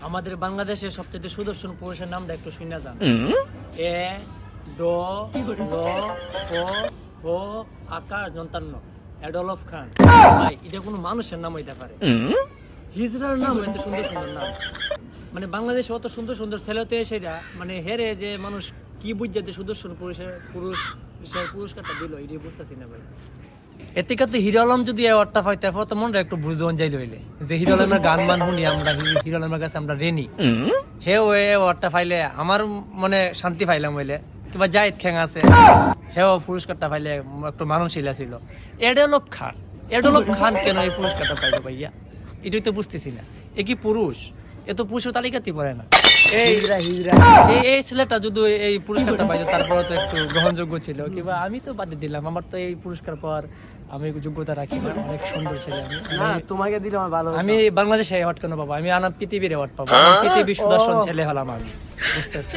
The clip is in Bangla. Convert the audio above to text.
আমাদের বাংলাদেশের সবচেয়ে সুদর্শন পুরুষের নামটা একটু শুনে যান। এ ড ল ক হ আকাশ যন্তান্ন এডলফ খান। ভাই এটা কোনো মানুষের নাম হইতে পারে? হিজড়ার নাম এত সুন্দর সুন্দর নাম। মানে বাংলাদেশে অত সুন্দর সুন্দর ছেলেতে সেটা মানে হেরে যে মানুষ কি বুঝতে সুদর্শন পুরুষের পুরস্কারটা দিল এটাই বুঝতেছি না ভাই। এতে কাতে হিরো আলম যদি অ্যাওয়ার্ডটা পাই তারপর তো মনটা একটু বুঝন যাই লইলে যে হিরো আলমের গান মান শুনি আমরা, হিরো আলমের কাছে আমরা রেনি হে ও অ্যাওয়ার্ডটা পাইলে আমার মনে শান্তি পাইলাম হইলে। কিংবা জাহিদ খ্যাং আছে হেও পুরস্কারটা পাইলে একটু মানুষই ছিল। এডলফ খান কেন এই পুরস্কারটা পাইলো ভাইয়া? এটাই তো বুঝতেছি না। এ কি পুরুষ? এ তো পুরুষ তালিকাতেই পড়ে না। এই ছেলেটা যদি এই পুরস্কারটা পাইতো তারপরে তো একটু গ্রহণযোগ্য ছিল। কিংবা আমি তো বাদ দিলাম, আমার তো এই পুরস্কার পাওয়ার আমি যোগ্যতা রাখি না। অনেক সুন্দর ছেলে আমি, তোমাকে দিলে আমার ভালো। আমি বাংলাদেশে অ্যাওয়ার্ড কেন পাবো? আমি আনা পৃথিবীর অ্যাওয়ার্ড পাবো। পৃথিবীর সুদর্শন ছেলে হলাম আমি, বুঝতেছ?